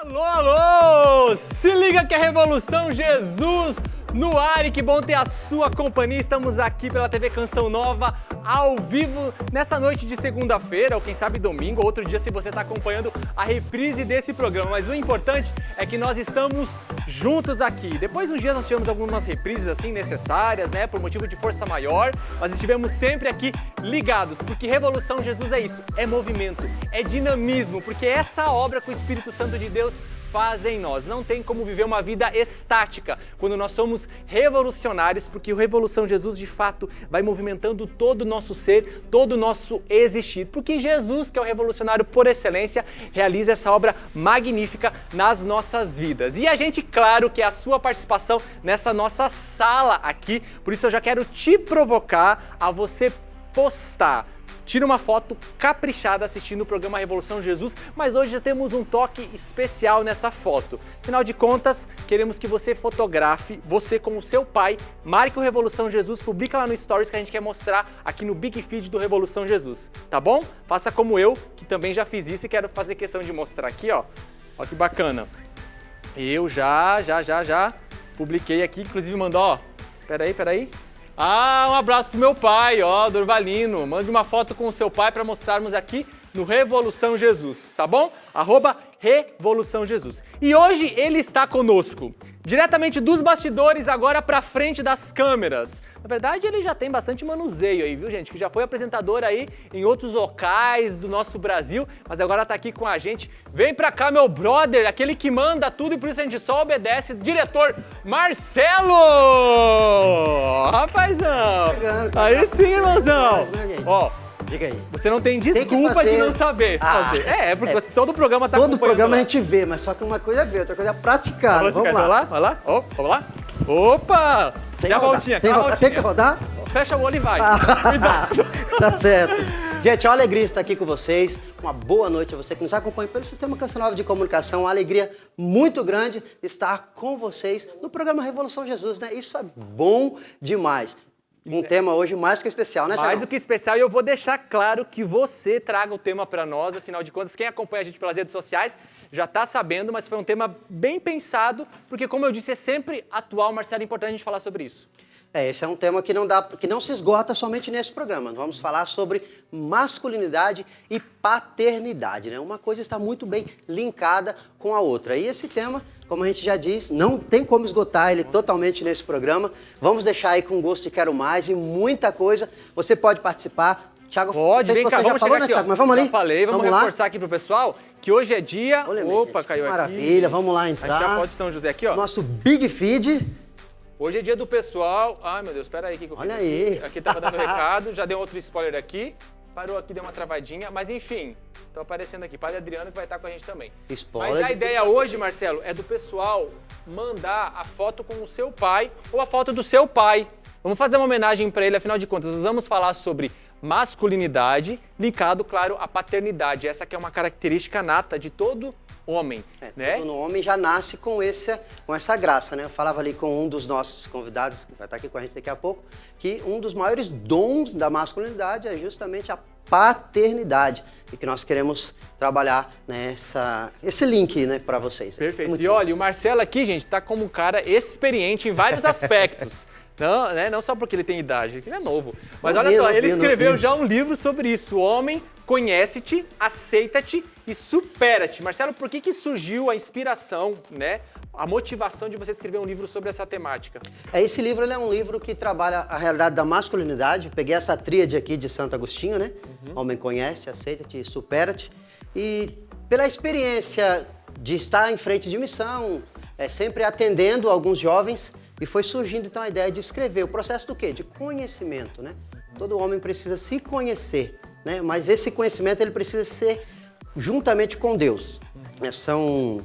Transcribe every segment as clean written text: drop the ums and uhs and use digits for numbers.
Alô, alô! Se liga que é Revolução Jesus no ar e que bom ter a sua companhia. Estamos aqui pela TV Canção Nova, ao vivo, nessa noite de segunda-feira, ou quem sabe domingo, ou outro dia se você está acompanhando a reprise desse programa. Mas o importante é que nós estamos juntos aqui. Depois de uns dias nós tivemos algumas reprises assim necessárias, né, por motivo de força maior, mas estivemos sempre aqui ligados, porque Revolução Jesus é isso, é movimento, é dinamismo, porque é essa obra que o Espírito Santo de Deus faz em nós. Não tem como viver uma vida estática quando nós somos revolucionários, porque o Revolução Jesus de fato vai movimentando todo o nosso ser, todo o nosso existir, porque Jesus, que é o revolucionário por excelência, realiza essa obra magnífica nas nossas vidas. E a gente, claro, que é a sua participação nessa nossa sala aqui, por isso eu já quero te provocar a você postar. Tira uma foto caprichada assistindo o programa Revolução Jesus, mas hoje já temos um toque especial nessa foto. Afinal de contas, queremos que você fotografe você com o seu pai, marque o Revolução Jesus, publica lá no Stories que a gente quer mostrar aqui no Big Feed do Revolução Jesus, tá bom? Faça como eu, que também já fiz isso e quero fazer questão de mostrar aqui, ó. Ó que bacana. Eu já publiquei aqui, inclusive mandou, ó, peraí. Ah, um abraço pro meu pai, ó, Durvalino. Mande uma foto com o seu pai para mostrarmos aqui no Revolução Jesus, tá bom? @Revolução Jesus. E hoje ele está conosco, diretamente dos bastidores, agora para frente das câmeras. Na verdade, ele já tem bastante manuseio aí, viu, gente? Que já foi apresentador aí em outros locais do nosso Brasil, mas agora tá aqui com a gente. Vem pra cá, meu brother, aquele que manda tudo e por isso a gente só obedece, diretor Marcelo! Rapazão! Aí sim, irmãozão! Ó, diga aí. você não tem desculpa de não saber fazer. Porque todo o programa tá acompanhando. Todo programa lá. A gente vê, mas só que uma coisa é ver, outra coisa é praticar. Vamos lá. Vai lá. Ó, vamos lá. Opa! Sem Dá a rodar, voltinha, sem dá a rodar. voltinha. Tem que rodar? Fecha o olho e vai. Cuidado. Tá certo. Gente, é uma alegria estar aqui com vocês. Uma boa noite a você que nos acompanha pelo Sistema Canção Nova de Comunicação. Uma alegria muito grande estar com vocês no programa Revolução Jesus, né? Isso é bom demais. Um tema hoje mais que especial, né, Mais do que especial, e eu vou deixar claro que você traga o tema para nós, afinal de contas, quem acompanha a gente pelas redes sociais já está sabendo, mas foi um tema bem pensado, porque como eu disse, é sempre atual, Marcelo, é importante a gente falar sobre isso. Esse é um tema que não se esgota somente nesse programa. Nós vamos falar sobre masculinidade e paternidade, né? Uma coisa está muito bem linkada com a outra. E esse tema, como a gente já disse, não tem como esgotar ele totalmente nesse programa. Vamos deixar aí com gosto de quero mais e muita coisa. Você pode participar. Thiago, pode, vem cá, vamos chegar aqui, Thiago, mas vamos ali? Já falei, vamos reforçar aqui pro pessoal que hoje é dia... Olha, opa, caiu aqui. Maravilha, vamos lá A entrar. gente já pode São José aqui, ó. Nosso Big Feed. Hoje é dia do pessoal... Ai, meu Deus, espera aí que eu fiz. Olha aí. Aqui tava dando recado, já deu outro spoiler aqui. Parou aqui, deu uma travadinha, mas enfim, estão aparecendo aqui. Padre Adriano que vai estar com a gente também. Spoiler. Mas a ideia hoje, Marcelo, é do pessoal mandar a foto com o seu pai ou a foto do seu pai. Vamos fazer uma homenagem para ele, afinal de contas, nós vamos falar sobre masculinidade, linkado, claro, à paternidade. Essa que é uma característica nata de todo homem, né? Todo homem já nasce com essa graça, né? Eu falava ali com um dos nossos convidados, que vai estar aqui com a gente daqui a pouco, que um dos maiores dons da masculinidade é justamente a paternidade e que nós queremos trabalhar esse link, né, para vocês. Perfeito. E olha, o Marcelo aqui, gente, tá como um cara experiente em vários aspectos. Não, né? Não só porque ele tem idade, ele é novo. Mas olha só, ele escreveu já um livro sobre isso. Homem, conhece-te, aceita-te e supera-te. Marcelo, por que surgiu a inspiração, né? A motivação de você escrever um livro sobre essa temática? Esse livro ele é um livro que trabalha a realidade da masculinidade. Peguei essa tríade aqui de Santo Agostinho, né? Homem, conhece, aceita-te e supera-te. E pela experiência de estar em frente de missão, sempre atendendo alguns jovens, e foi surgindo então a ideia de escrever. O processo do quê? De conhecimento, né? Todo homem precisa se conhecer, né? Mas esse conhecimento ele precisa ser juntamente com Deus. São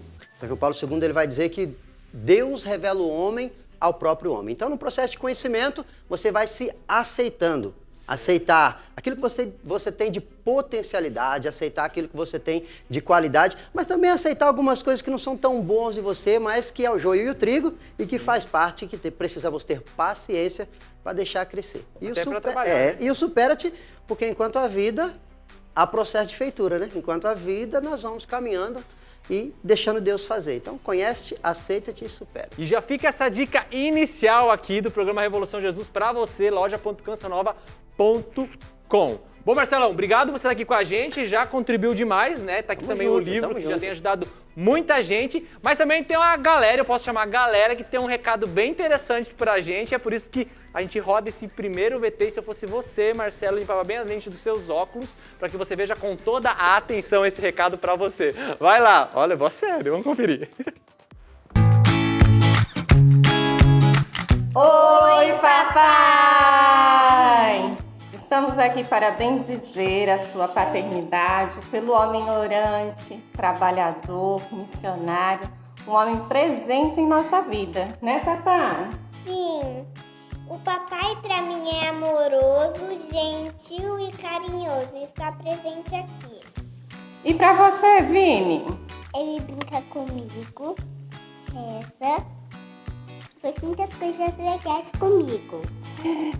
João Paulo II ele vai dizer que Deus revela o homem ao próprio homem. Então, no processo de conhecimento, você vai se aceitando. Aceitar aquilo que você tem de potencialidade, aceitar aquilo que você tem de qualidade, mas também aceitar algumas coisas que não são tão boas em você, mas que é o joio e o trigo e que faz parte, que precisamos ter paciência para deixar crescer. E o supera-te, porque enquanto a vida, há processo de feitura, né? Enquanto a vida, nós vamos caminhando e deixando Deus fazer. Então, conhece, aceita-te e supera. E já fica essa dica inicial aqui do programa Revolução Jesus para você, loja.cançãonova.com. Bom, Marcelão, obrigado por você estar aqui com a gente, já contribuiu demais, né? Tá aqui também o livro, que já tem ajudado muita gente, mas também tem uma galera, eu posso chamar galera, que tem um recado bem interessante pra gente, é por isso que a gente roda esse primeiro VT, e se eu fosse você, Marcelo, limpava bem a lente dos seus óculos, para que você veja com toda a atenção esse recado pra você. Vai lá, olha, vou a sério, vamos conferir. Oi, papai! Estamos aqui para bendizer a sua paternidade pelo homem orante, trabalhador, missionário, um homem presente em nossa vida, né, papai? Sim, o papai para mim é amoroso, gentil e carinhoso e está presente aqui. E para você, Vini? Ele brinca comigo, reza, faz muitas coisas legais comigo.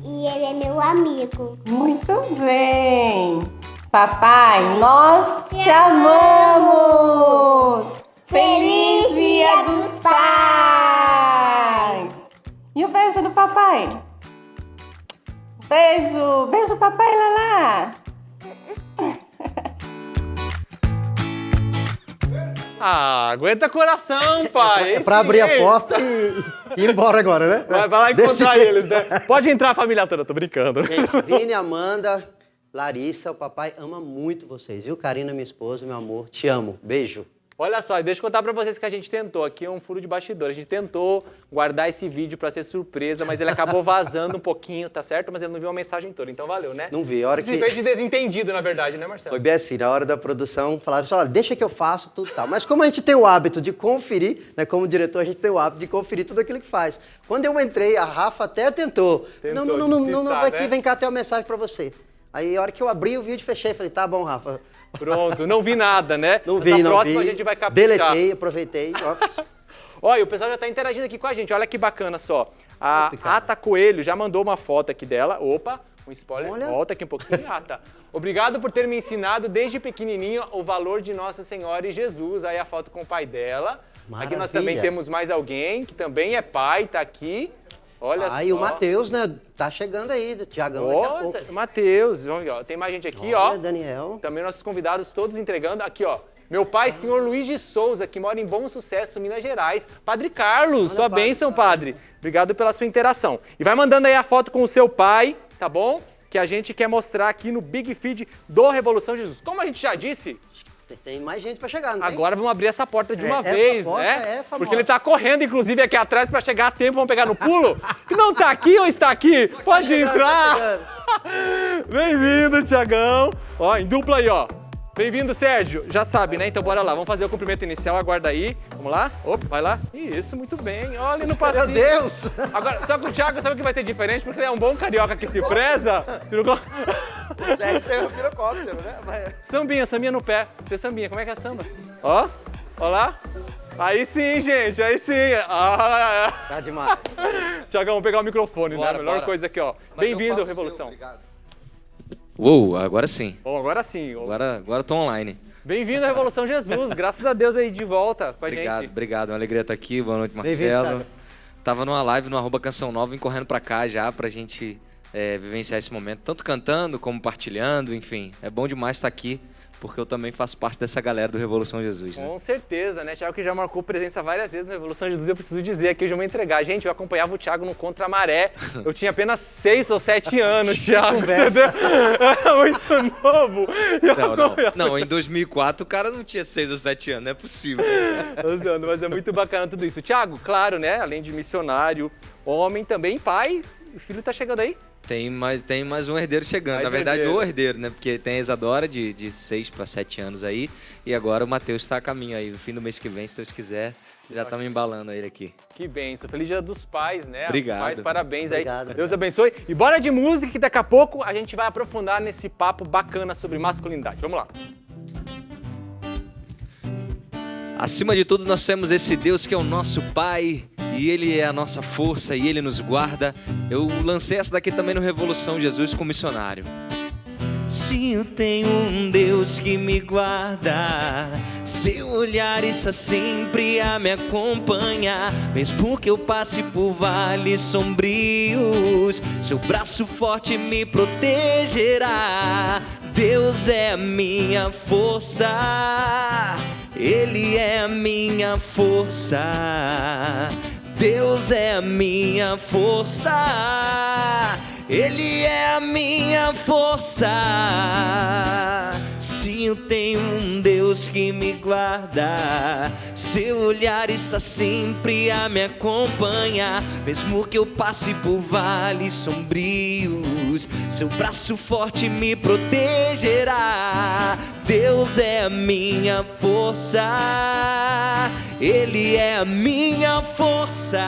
E ele é meu amigo. Muito bem! Papai, nós te amamos! Feliz Dia dos Pais! E o beijo do papai? Beijo! Beijo, papai, Lala! Ah, aguenta coração, pai. É pra abrir a porta e ir embora agora, né? Vai lá encontrar eles, né? Pode entrar a família toda, tô brincando. Gente, Vini, Amanda, Larissa, o papai ama muito vocês, viu? Karina, minha esposa, meu amor, te amo. Beijo. Olha só, deixa eu contar pra vocês que a gente tentou, aqui é um furo de bastidor, a gente tentou guardar esse vídeo pra ser surpresa, mas ele acabou vazando um pouquinho, tá certo? Mas ele não viu a mensagem toda, então valeu, né? Não vi, a hora Se que... fez de desentendido, na verdade, né, Marcelo? Foi bem assim, na hora da produção, falaram assim, olha, deixa que eu faço tudo e tal. Mas como a gente tem o hábito de conferir, né, como diretor, a gente tem o hábito de conferir tudo aquilo que faz. Quando eu entrei, a Rafa até tentou. Não, aqui, né? vem cá, tem uma mensagem pra você. Aí, a hora que eu abri o vídeo, fechei, falei, tá bom, Rafa. Pronto, não vi nada, né? Não Mas vi, na não próxima vi. a gente vai caprichar. Deletei, aproveitei. Ó. Olha, o pessoal já tá interagindo aqui com a gente, olha que bacana só. A Ata Coelho já mandou uma foto aqui dela. Opa, um spoiler. Olha. Volta aqui um pouquinho, Ata. Obrigado por ter me ensinado desde pequenininho o valor de Nossa Senhora e Jesus. Aí a foto com o pai dela. Maravilha. Aqui nós também temos mais alguém que também é pai, tá aqui. Olha só. Aí o Matheus, né, tá chegando aí, do Tiagão daqui a pouco. Matheus, tem mais gente aqui, Olha, ó. Daniel. Também nossos convidados todos entregando. Aqui, ó. Meu pai, senhor Luiz de Souza, que mora em Bom Sucesso, Minas Gerais. Padre Carlos, Olha, sua padre, bênção, padre. Obrigado pela sua interação. E vai mandando aí a foto com o seu pai, tá bom? Que a gente quer mostrar aqui no Big Feed do Revolução Jesus. Como a gente já disse, Tem mais gente pra chegar, não tem? agora vamos abrir essa porta de uma essa vez, porta né? é famosa. Porque ele tá correndo, inclusive, aqui atrás pra chegar a tempo. Vamos pegar no pulo? Que não tá aqui ou está aqui? Pode entrar! Bem-vindo, Tiagão. Ó, em dupla aí, ó. Bem-vindo, Sérgio. Já sabe, né? Então bora lá. Vamos fazer o cumprimento inicial. Aguarda aí. Vamos lá? Opa, vai lá. Isso, muito bem. Olha no passinho. Meu Deus! Agora, só que o Thiago sabe o que vai ser diferente? Porque ele é um bom carioca que se preza. O Sérgio tem um pirocóptero, né? Sambinha no pé. Você sambinha, como é que é samba? Ó, ó lá. Aí sim, gente, aí sim. Ah, Tá demais. Tiagão, vamos pegar o microfone, Bora, né? A melhor bora. coisa aqui, ó. Mas eu Bem-vindo, falo Revolução. seu, obrigado. Uou, agora sim. Bom, agora sim. Agora eu tô online. Bem-vindo à Revolução Jesus. Graças a Deus aí de volta com a Obrigado, gente. obrigado. Uma alegria estar aqui. Boa noite, Bem-vindo, Marcelo. Thiago. Tava numa live no @Canção Nova, vim correndo pra cá já pra gente vivenciar esse momento. Tanto cantando como partilhando, enfim. É bom demais estar aqui, porque eu também faço parte dessa galera do Revolução Jesus, né? Com certeza, né? Thiago que já marcou presença várias vezes no Revolução Jesus, eu preciso dizer aqui, hoje eu vou entregar. Gente, eu acompanhava o Thiago no Contra a Maré, eu tinha apenas 6 ou 7 anos, Thiago, entendeu? Era muito novo. Não, em 2004 o cara não tinha 6 ou 7 anos, não é possível. Usando, mas é muito bacana tudo isso. Thiago, claro, né? Além de missionário, homem também, pai, o filho tá chegando aí? Tem mais um herdeiro chegando. Mais Na verdade, herdeiro. o herdeiro, né? Porque tem a Isadora de 6 para 7 anos aí. E agora o Matheus está a caminho aí. No fim do mês que vem, se Deus quiser, já tá me embalando ele aqui. Que bênção. Feliz Dia dos Pais, né? Obrigado. Os pais, parabéns aí. Obrigado. Deus abençoe. E bora de música que daqui a pouco a gente vai aprofundar nesse papo bacana sobre masculinidade. Vamos lá. Acima de tudo, nós temos esse Deus que é o nosso Pai. E Ele é a nossa força e Ele nos guarda. Eu lancei essa daqui também no Revolução Jesus com missionário. Sim, eu tenho um Deus que me guarda. Seu olhar está sempre a me acompanhar. Mesmo que eu passe por vales sombrios, seu braço forte me protegerá. Deus é a minha força, Ele é a minha força. Deus é a minha força, Ele é a minha força. Sim, eu tenho um Deus que me guarda. Seu olhar está sempre a me acompanhar. Mesmo que eu passe por vales sombrios, seu braço forte me protegerá. Deus é a minha força, Ele é a minha força.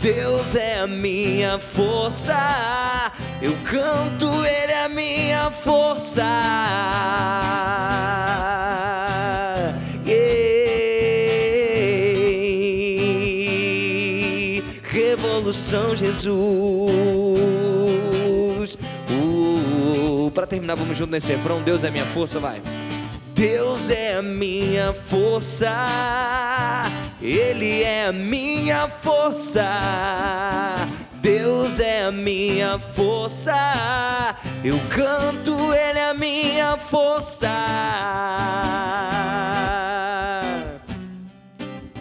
Deus é a minha força, eu canto, Ele é a minha força. Revolução Jesus. Pra terminar, vamos junto nesse refrão. Deus é a minha força, vai. Deus é a minha força, Ele é a minha força. Deus é a minha força, eu canto, Ele é a minha força.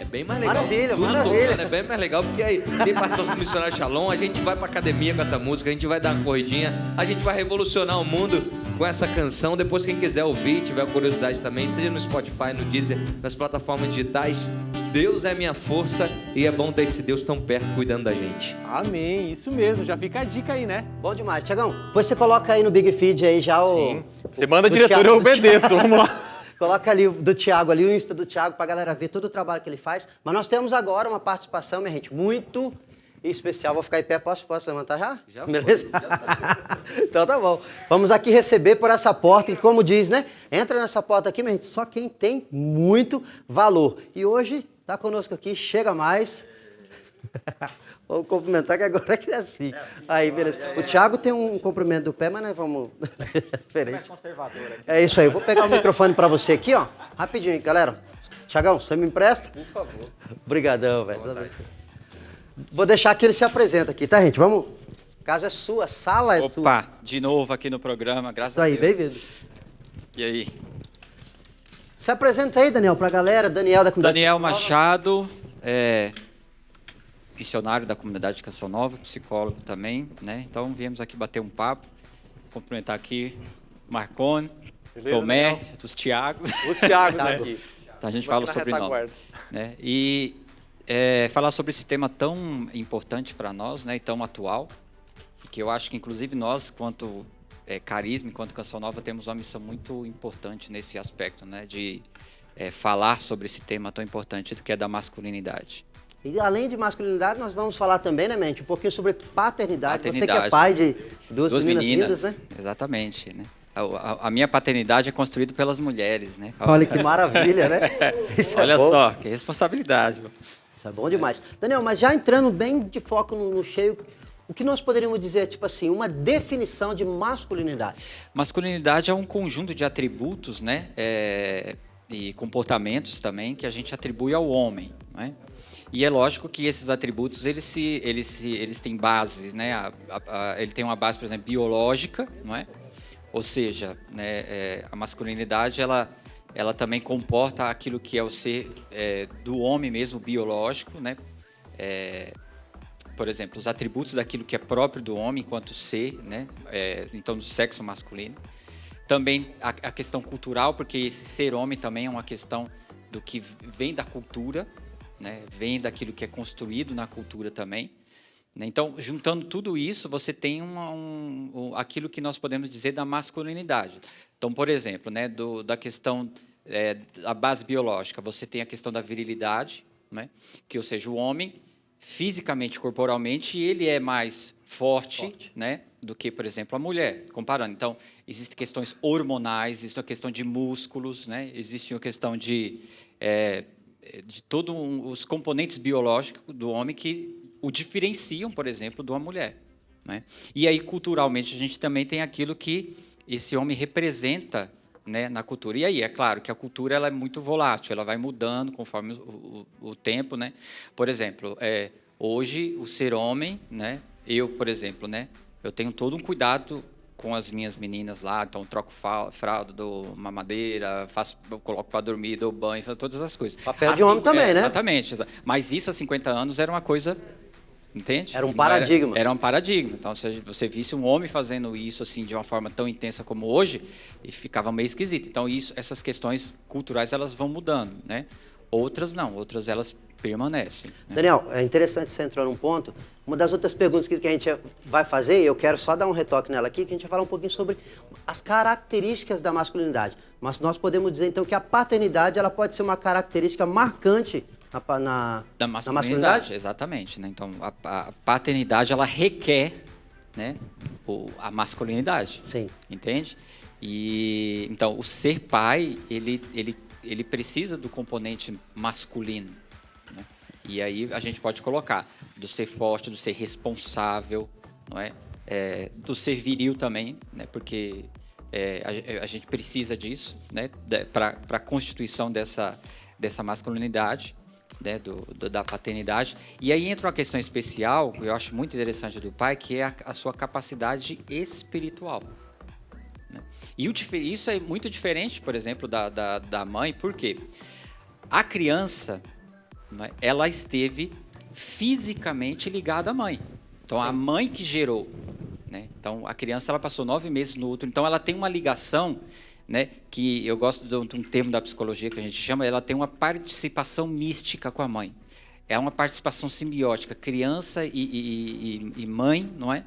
É bem mais legal. Maravilha, tudo maravilha. tocando, é bem mais legal, porque aí tem participação do Missionário Shalom, a gente vai pra academia com essa música, a gente vai dar uma corridinha, a gente vai revolucionar o mundo com essa canção. Depois, quem quiser ouvir, tiver curiosidade também, seja no Spotify, no Deezer, nas plataformas digitais. Deus é minha força e é bom ter esse Deus tão perto cuidando da gente. Amém, isso mesmo, já fica a dica aí, né? Bom demais. Tiagão, depois você coloca aí no Big Feed aí já Sim. o... Você manda, do diretor, Thiago, eu do obedeço, vamos lá. Coloca ali o do Thiago, ali o Insta do Thiago, pra galera ver todo o trabalho que ele faz. Mas nós temos agora uma participação, minha gente, muito especial. Vou ficar em pé, posso levantar já? Já Beleza? foi, já tá. Então tá bom. Vamos aqui receber por essa porta, e como diz, né? Entra nessa porta aqui, minha gente, só quem tem muito valor. E hoje, tá conosco aqui, chega mais. Vamos cumprimentar que agora é que é assim. Aí, beleza. O Thiago tem um cumprimento do pé, mas nós vamos... Diferente. É isso aí. Vou pegar o microfone pra você aqui, ó. Rapidinho, galera. Thiagão, você me empresta? Por favor. Obrigadão, velho. Vou deixar que ele se apresenta aqui, tá, gente? Vamos. Casa é sua, sala é sua. Opa, de novo aqui no programa, graças Isso a aí, Deus. bem-vindo. E aí? Se apresenta aí, Daniel, pra galera. Daniel da comunidade. Daniel Machado, missionário da comunidade de Canção Nova, psicólogo também, né? Então viemos aqui bater um papo, cumprimentar aqui Marcone, Beleza, Tomé, Daniel? os Tiagos. Os Thiagos, Tá né? aqui. Então a gente Vou fala aqui na sobre nome, retaguarda. né? E falar sobre esse tema tão importante para nós, né? E tão atual, que eu acho que inclusive nós, quanto Carisma, enquanto Canção Nova, temos uma missão muito importante nesse aspecto, né? De falar sobre esse tema tão importante que é da masculinidade. E além de masculinidade, nós vamos falar também, né, mente, um pouquinho sobre paternidade. Você que é Paternidade. pai de duas meninas lindas, né? Exatamente, né? A minha paternidade é construída pelas mulheres, né? Olha que maravilha, né? Isso Olha é bom. só, que responsabilidade. Isso é bom demais. Daniel, mas já entrando bem de foco no cheio, o que nós poderíamos dizer, tipo assim, uma definição de masculinidade? Masculinidade é um conjunto de atributos, né? E comportamentos também que a gente atribui ao homem, né? E é lógico que esses atributos eles têm bases, né? Ele tem uma base, por exemplo, biológica, não é? Ou seja, né, a masculinidade ela também comporta aquilo que é o ser do homem mesmo, biológico, né? Por exemplo, os atributos daquilo que é próprio do homem enquanto ser, né? Então, do sexo masculino. Também a questão cultural, porque esse ser homem também é uma questão do que vem da cultura, né? Vem daquilo que é construído na cultura também. Né? Então, juntando tudo isso, você tem aquilo que nós podemos dizer da masculinidade. Então, por exemplo, né, da questão da base biológica, você tem a questão da virilidade, né? Que, ou seja, o homem, fisicamente, corporalmente, ele é mais forte. Né, do que, por exemplo, a mulher, comparando. Então, existem questões hormonais, existe a questão de músculos, né? Existe a questão de todos os componentes biológicos do homem que o diferenciam, por exemplo, de uma mulher. Né? E aí, culturalmente, a gente também tem aquilo que esse homem representa, né, na cultura. E aí, é claro que a cultura ela é muito volátil, ela vai mudando conforme o tempo, né? Por exemplo, hoje o ser homem, né? Eu, por exemplo, né? Eu tenho todo um cuidado com as minhas meninas lá, então troco fralda, dou mamadeira, coloco para dormir, dou banho, faço todas as coisas. Papel de homem também, né? Exatamente. Mas isso há 50 anos era uma coisa, entende? Era um paradigma. Era um paradigma. Então, se você visse um homem fazendo isso assim de uma forma tão intensa como hoje, ficava meio esquisito. Então, essas questões culturais elas vão mudando, né? Outras não, outras elas permanecem. Né? Daniel, é interessante você entrar num ponto. Uma das outras perguntas que a gente vai fazer, eu quero só dar um retoque nela aqui, que a gente vai falar um pouquinho sobre as características da masculinidade. Mas nós podemos dizer, então, que a paternidade ela pode ser uma característica marcante da masculinidade, exatamente. Né? Então, a paternidade, ela requer, né, a masculinidade. Sim. Entende? E, então, o ser pai, ele precisa do componente masculino. Né? E aí a gente pode colocar do ser forte, do ser responsável, não é? Do ser viril também, né? Porque a gente precisa disso, né? Para a constituição dessa masculinidade, né? Da paternidade. E aí entra uma questão especial, que eu acho muito interessante do pai, que é a sua capacidade espiritual. Né? E isso é muito diferente, por exemplo, da mãe, por quê? A criança, né, ela esteve fisicamente ligada à mãe. Então, a mãe que gerou. Né? Então, a criança ela passou 9 meses no útero. Então, ela tem uma ligação, né, que eu gosto de um termo da psicologia que a gente chama, ela tem uma participação mística com a mãe. É uma participação simbiótica. Criança e mãe, não é?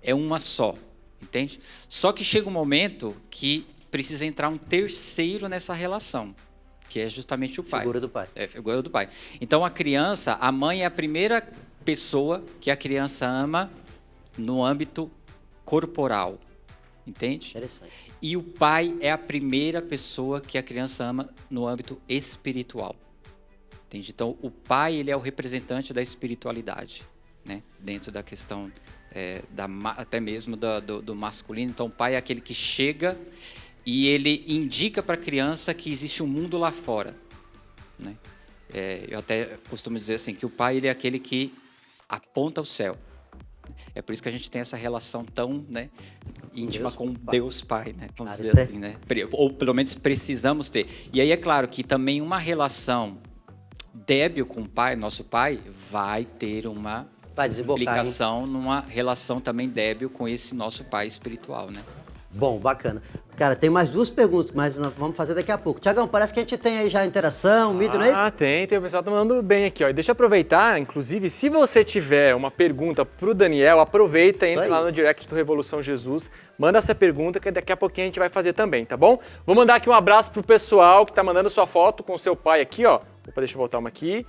É uma só, entende? Só que chega um momento que precisa entrar um terceiro nessa relação, que é justamente o pai. Figura do pai. É, figura do pai. Então, a criança, a mãe é a primeira pessoa que a criança ama no âmbito corporal, entende? Interessante. E o pai é a primeira pessoa que a criança ama no âmbito espiritual, entende? Então, o pai, ele é o representante da espiritualidade, né? Dentro da questão até mesmo do masculino. Então, o pai é aquele que chega e ele indica para a criança que existe um mundo lá fora, né? Eu até costumo dizer assim, que o pai ele é aquele que aponta o céu. É por isso que a gente tem essa relação tão, né, íntima Deus, com pai. Deus Pai, né? Vamos dizer assim, né? Ou pelo menos precisamos ter. E aí é claro que também uma relação débil com o pai, nosso pai, vai ter uma implicação numa relação também débil com esse nosso pai espiritual, né? Bom, bacana. Cara, tem mais 2 perguntas, mas nós vamos fazer daqui a pouco. Tiagão, parece que a gente tem aí já interação, mídia, não é isso? Ah, tem. O pessoal tá mandando bem aqui, ó. E deixa eu aproveitar, inclusive, se você tiver uma pergunta pro Daniel, aproveita, entra lá no direct do Revolução Jesus, manda essa pergunta que daqui a pouquinho a gente vai fazer também, tá bom? Vou mandar aqui um abraço pro pessoal que tá mandando sua foto com seu pai aqui, ó. Opa, deixa eu voltar uma aqui.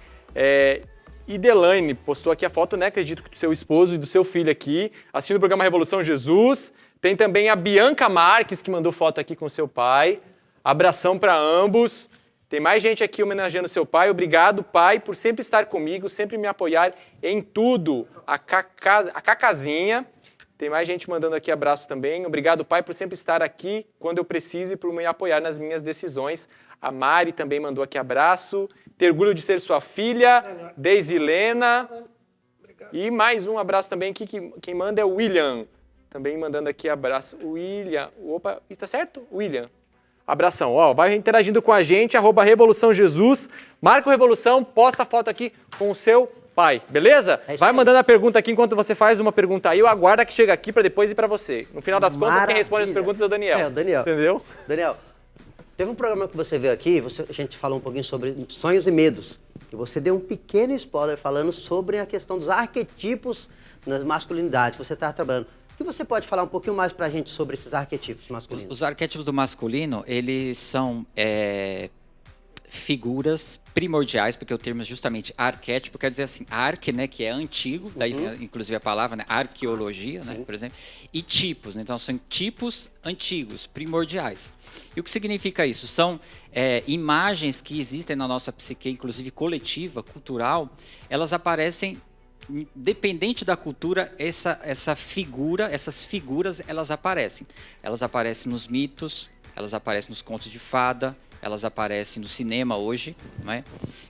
E Delaine postou aqui a foto, né, acredito que do seu esposo e do seu filho aqui, assistindo o programa Revolução Jesus. Tem também a Bianca Marques, que mandou foto aqui com seu pai. Abração para ambos. Tem mais gente aqui homenageando seu pai. Obrigado, pai, por sempre estar comigo, sempre me apoiar em tudo. A Cacazinha. Tem mais gente mandando aqui abraço também. Obrigado, pai, por sempre estar aqui quando eu preciso e por me apoiar nas minhas decisões. A Mari também mandou aqui abraço. Ter orgulho de ser sua filha. Deisilena. E mais um abraço também aqui, que quem manda é o William. Também mandando aqui abraço. William. Opa, tá certo? William. Abração. Ó, vai interagindo com a gente, @Revolução Jesus. Marca o Revolução, posta a foto aqui com o seu pai, beleza? Vai mandando a pergunta aqui enquanto você faz uma pergunta aí. Eu aguardo que chega aqui para depois ir para você. No final das contas, quem responde as perguntas é o Daniel. É, o Daniel. Entendeu? Daniel, teve um programa que você veio aqui, a gente falou um pouquinho sobre sonhos e medos. E você deu um pequeno spoiler falando sobre a questão dos arquetipos nas masculinidades que você estava trabalhando. O que você pode falar um pouquinho mais pra gente sobre esses arquetipos masculinos? Os arquétipos do masculino, eles são figuras primordiais, porque o termo é justamente arquétipo, quer dizer assim, arque, né, que é antigo, daí inclusive a palavra, né, arqueologia, né, por exemplo, e tipos, né, então são tipos antigos, primordiais. E o que significa isso? São imagens que existem na nossa psique, inclusive coletiva, cultural, elas aparecem independente da cultura, essas figuras, elas aparecem. Elas aparecem nos mitos, elas aparecem nos contos de fada, elas aparecem no cinema hoje, não é?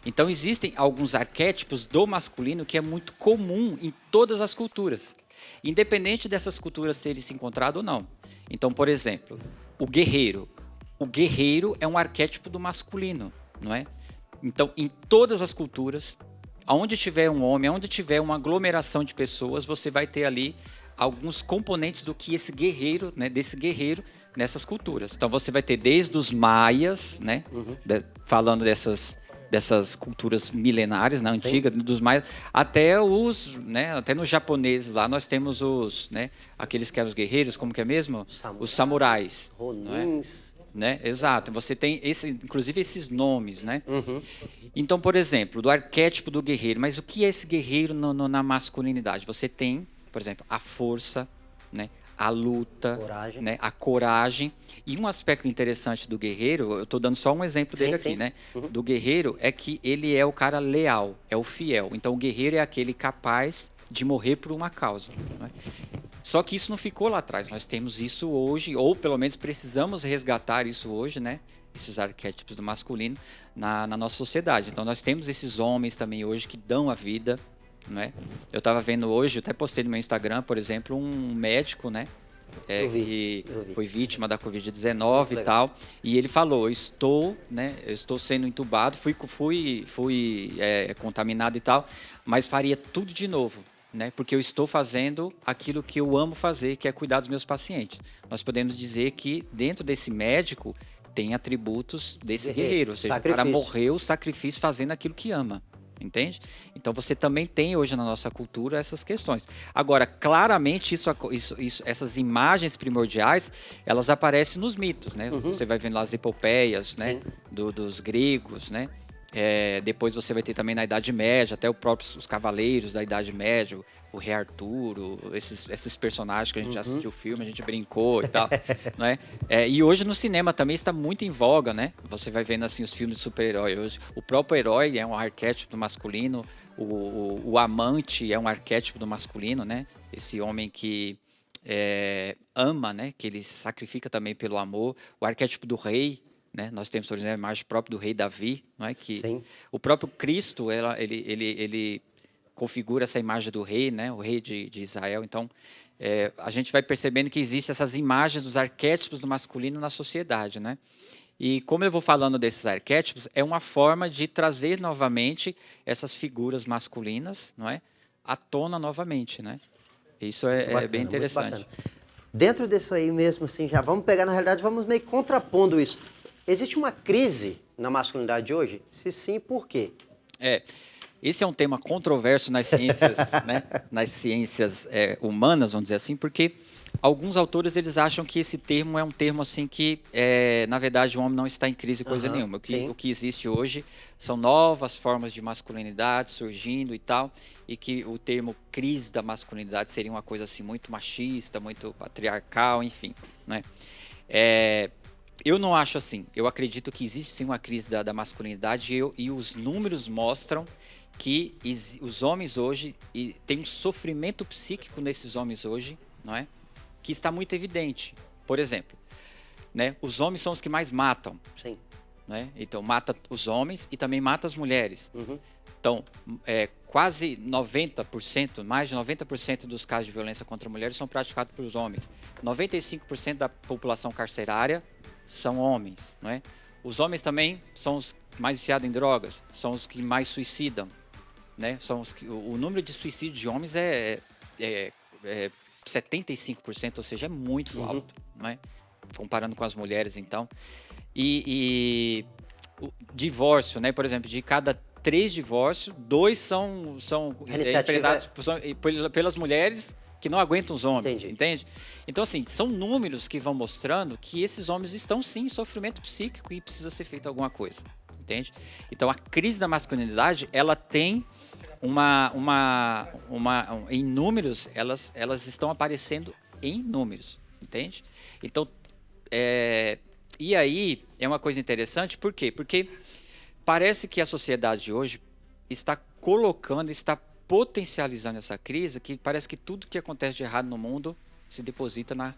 Então existem alguns arquétipos do masculino que é muito comum em todas as culturas, independente dessas culturas terem se encontrado ou não. Então, por exemplo, o guerreiro. O guerreiro é um arquétipo do masculino, não é? Então, em todas as culturas, onde tiver um homem, onde tiver uma aglomeração de pessoas, você vai ter ali alguns componentes do que esse guerreiro, né, desse guerreiro nessas culturas. Então você vai ter desde os maias, né, falando dessas culturas milenares, né, antigas, dos maias, até os, né, até nos japoneses lá nós temos os, né, aqueles que eram os guerreiros, como que é mesmo? Os samurais. Ronins. Né? Exato, você tem inclusive esses nomes, né? Então, por exemplo, do arquétipo do guerreiro, mas o que é esse guerreiro na masculinidade? Você tem, por exemplo, a força, né? A luta, Coragem. né? A coragem. E um aspecto interessante do guerreiro, eu estou dando só um exemplo dele aqui, né? Do guerreiro é que ele é o cara leal, é o fiel. Então, o guerreiro é aquele capaz de morrer por uma causa, né? Só que isso não ficou lá atrás, nós temos isso hoje, ou pelo menos precisamos resgatar isso hoje, né? Esses arquétipos do masculino na nossa sociedade. Então nós temos esses homens também hoje que dão a vida, né? Eu estava vendo hoje, eu até postei no meu Instagram, por exemplo, um médico, né? Que foi vítima da Covid-19 e tal, e ele falou, eu estou sendo entubado, fui contaminado e tal, mas faria tudo de novo, né? Porque eu estou fazendo aquilo que eu amo fazer, que é cuidar dos meus pacientes. Nós podemos dizer que dentro desse médico tem atributos desse guerreiro, ou seja, o cara morreu, sacrifício, fazendo aquilo que ama, entende? Então você também tem hoje na nossa cultura essas questões. Agora, claramente essas imagens primordiais, elas aparecem nos mitos, né? Você vai vendo lá as epopeias, né? Dos gregos, né? Depois você vai ter também na Idade Média, até os cavaleiros da Idade Média, o Rei Arturo, esses personagens que a gente já assistiu o filme, a gente brincou e tal, não é? E hoje no cinema também está muito em voga, né? Você vai vendo assim os filmes de super-herói. Hoje o próprio herói é um arquétipo masculino, o amante é um arquétipo do masculino, né? Esse homem que ama, né? Que ele se sacrifica também pelo amor. O arquétipo do rei, né? Nós temos, por exemplo, a imagem própria do rei Davi, não é? Que o próprio Cristo, ele configura essa imagem do rei, né? O rei de Israel. Então, a gente vai percebendo que existem essas imagens dos arquétipos do masculino na sociedade, né? E como eu vou falando desses arquétipos, é uma forma de trazer novamente essas figuras masculinas, não é? À tona novamente, né? Isso é bem interessante. Dentro disso aí mesmo, assim, já vamos pegar, na realidade, vamos meio contrapondo isso. Existe uma crise na masculinidade hoje? Se sim, por quê? Esse é um tema controverso nas ciências, né? Nas ciências humanas, vamos dizer assim, porque alguns autores eles acham que esse termo é um termo assim que, na verdade, o homem não está em crise coisa nenhuma. O que existe hoje são novas formas de masculinidade surgindo e tal, e que o termo crise da masculinidade seria uma coisa assim muito machista, muito patriarcal, enfim, né? Eu não acho assim. Eu acredito que existe sim uma crise da masculinidade e os números mostram que os homens hoje tem um sofrimento psíquico nesses homens hoje, não é? Que está muito evidente. Por exemplo, né? Os homens são os que mais matam. Sim. Né? Então mata os homens e também mata as mulheres. Então, quase 90%, mais de 90% dos casos de violência contra mulheres são praticados pelos homens. 95% da população carcerária são homens, não é? Os homens também são os mais viciados em drogas, são os que mais suicidam, né? São os que, o número de suicídio de homens é 75%, ou seja, é muito alto, não é? Comparando com as mulheres, então. E o divórcio, né? Por exemplo, de cada 3 divórcios, 2 são representados pelas mulheres que não aguentam os homens, entende? Então, assim, são números que vão mostrando que esses homens estão, sim, em sofrimento psíquico e precisa ser feita alguma coisa, entende? Então, a crise da masculinidade, ela tem em números, elas estão aparecendo em números, entende? Então, e aí, é uma coisa interessante, por quê? Porque parece que a sociedade de hoje está potencializando essa crise, que parece que tudo que acontece de errado no mundo se deposita na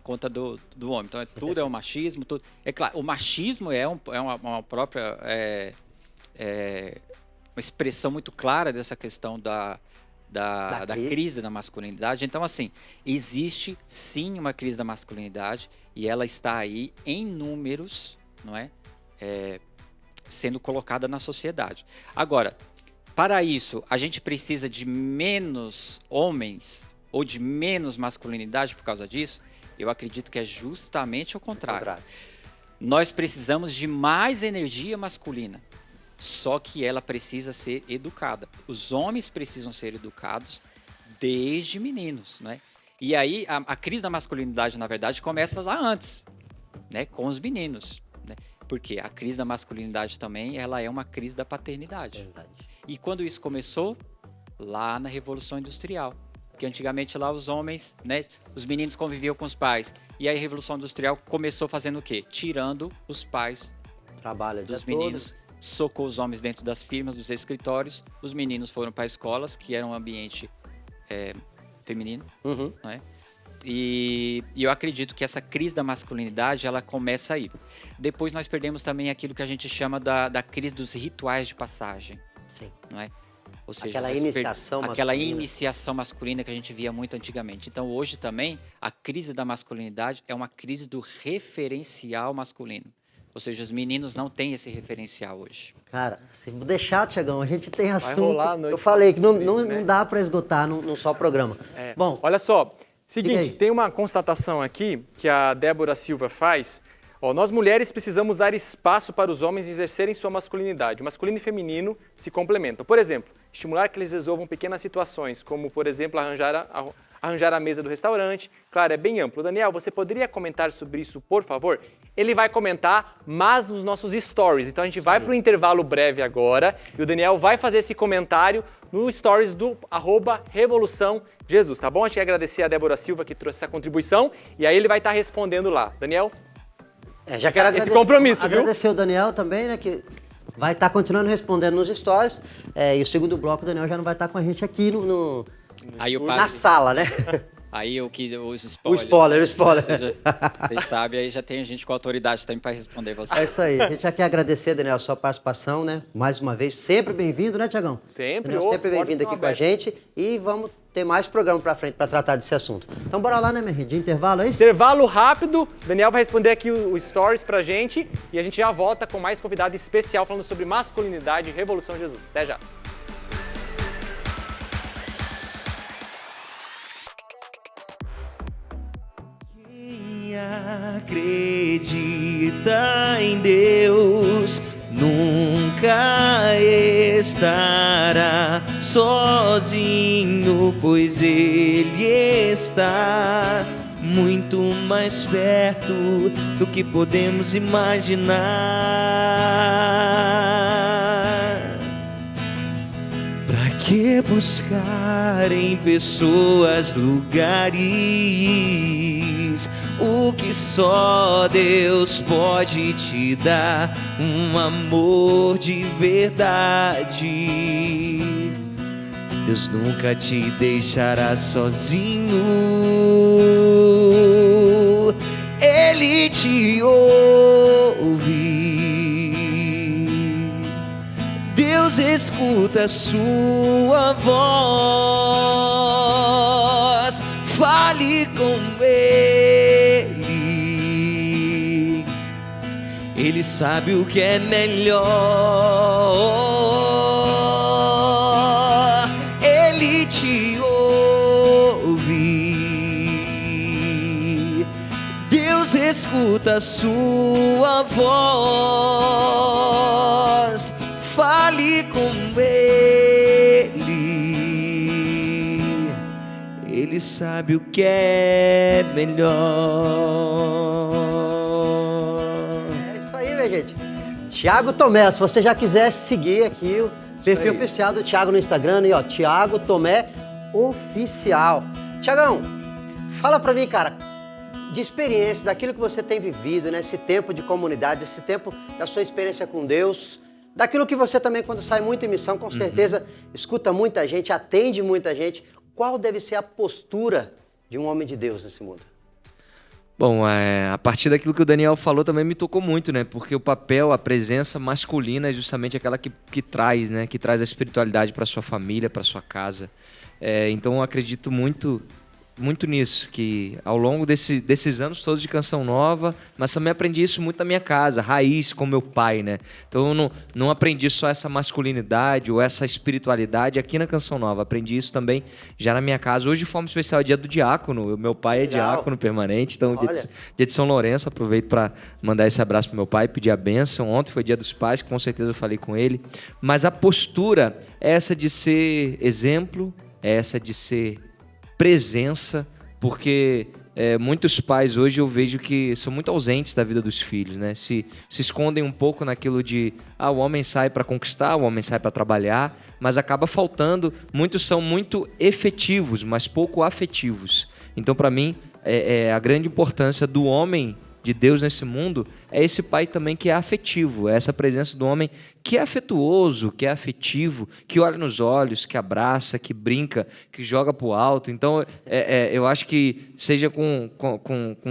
conta do homem. Então, tudo é o machismo. Tudo. É claro, o machismo é uma própria uma expressão muito clara dessa questão da crise da masculinidade. Então, assim, existe sim uma crise da masculinidade e ela está aí em números, não é? Sendo colocada na sociedade. Agora, para isso, a gente precisa de menos homens ou de menos masculinidade por causa disso? Eu acredito que é justamente o contrário. Nós precisamos de mais energia masculina, só que ela precisa ser educada. Os homens precisam ser educados desde meninos, né? E aí a crise da masculinidade, na verdade, começa lá antes, né? Com os meninos, né? Porque a crise da masculinidade também, ela é uma crise da paternidade. E quando isso começou? Lá na Revolução Industrial. Porque antigamente lá os homens, né, os meninos conviviam com os pais. E aí a Revolução Industrial começou fazendo o quê? Tirando os pais dos meninos, socou os homens dentro das firmas, dos escritórios. Os meninos foram para escolas, que era um ambiente feminino. Né? E eu acredito que essa crise da masculinidade, ela começa aí. Depois nós perdemos também aquilo que a gente chama da crise dos rituais de passagem. Sim. Não é? Ou seja, aquela iniciação masculina que a gente via muito antigamente. Então, hoje também, a crise da masculinidade é uma crise do referencial masculino. Ou seja, os meninos não têm esse referencial hoje. Cara, se deixar, Tiagão, a gente tem assunto. rolar a noite. Eu falei que não né? dá para esgotar num só programa. Bom, olha só, seguinte, tem uma constatação aqui que a Débora Silva faz. Nós mulheres precisamos dar espaço para os homens exercerem sua masculinidade. O masculino e feminino se complementam. Por exemplo, estimular que eles resolvam pequenas situações, como, por exemplo, arranjar a mesa do restaurante. Claro, é bem amplo. Daniel, você poderia comentar sobre isso, por favor? Ele vai comentar, mas nos nossos stories. Então, a gente vai para o intervalo breve agora e o Daniel vai fazer esse comentário no stories do @Revolução Jesus, tá bom? A gente quer agradecer a Débora Silva que trouxe essa contribuição e aí ele vai estar respondendo lá. Daniel? Já quero agradecer, esse compromisso, viu? Agradecer o Daniel também, né, que vai estar continuando respondendo nos stories. E o segundo bloco, o Daniel já não vai estar com a gente aqui na sala, né? Aí os spoilers. O spoiler. Vocês sabem, aí já tem gente com autoridade também para responder você. É isso aí. A gente já quer agradecer, Daniel, a sua participação, né? Mais uma vez, sempre bem-vindo, né, Tiagão? Sempre bem-vindo aqui com a gente. E vamos ter mais programa pra frente para tratar desse assunto. Então bora lá, né, minha gente? De intervalo, é isso? Intervalo rápido. Daniel vai responder aqui o stories pra gente e a gente já volta com mais convidado especial falando sobre masculinidade e Revolução Jesus. Até já. Acredita em Deus, nunca estará sozinho, pois Ele está muito mais perto do que podemos imaginar. Pra que buscar em pessoas, lugares, o que só Deus pode te dar? Um amor de verdade. Deus nunca te deixará sozinho. Ele te ouve. Deus escuta a sua voz. Fale com Ele. Ele sabe o que é melhor. Ele te ouve. Deus escuta a sua voz. Fale com Ele. Ele sabe o que é melhor. É isso aí, minha gente. Thiago Tomé, se você já quiser seguir aqui o perfil oficial do Thiago no Instagram, aí, ó, Thiago Tomé Oficial. Thiagão, fala pra mim, cara, de experiência, daquilo que você tem vivido, né? Esse tempo de comunidade, esse tempo da sua experiência com Deus, daquilo que você também, quando sai muito em missão, com certeza escuta muita gente, atende muita gente. Qual deve ser a postura de um homem de Deus nesse mundo? Bom, a partir daquilo que o Daniel falou também me tocou muito, né? Porque o papel, a presença masculina é justamente aquela que traz, né? Que traz a espiritualidade para sua família, para sua casa. Então eu acredito muito nisso, que ao longo desses anos todos de Canção Nova, mas também aprendi isso muito na minha casa, raiz, com meu pai, né? Então eu não aprendi só essa masculinidade ou essa espiritualidade aqui na Canção Nova, aprendi isso também já na minha casa. Hoje, de forma especial, é dia do diácono, meu pai é diácono permanente, então dia de São Lourenço, aproveito para mandar esse abraço pro meu pai, pedir a bênção. Ontem foi dia dos pais, que com certeza eu falei com ele, mas a postura é essa de ser exemplo, é essa de ser presença, porque muitos pais hoje eu vejo que são muito ausentes da vida dos filhos, né? Se escondem um pouco naquilo de o homem sai para conquistar, o homem sai para trabalhar, mas acaba faltando. Muitos são muito efetivos, mas pouco afetivos. Então, para mim, a grande importância do homem de Deus nesse mundo é esse pai também que é afetivo, é essa presença do homem que é afetuoso, que é afetivo, que olha nos olhos, que abraça, que brinca, que joga pro alto. Então, eu acho que seja com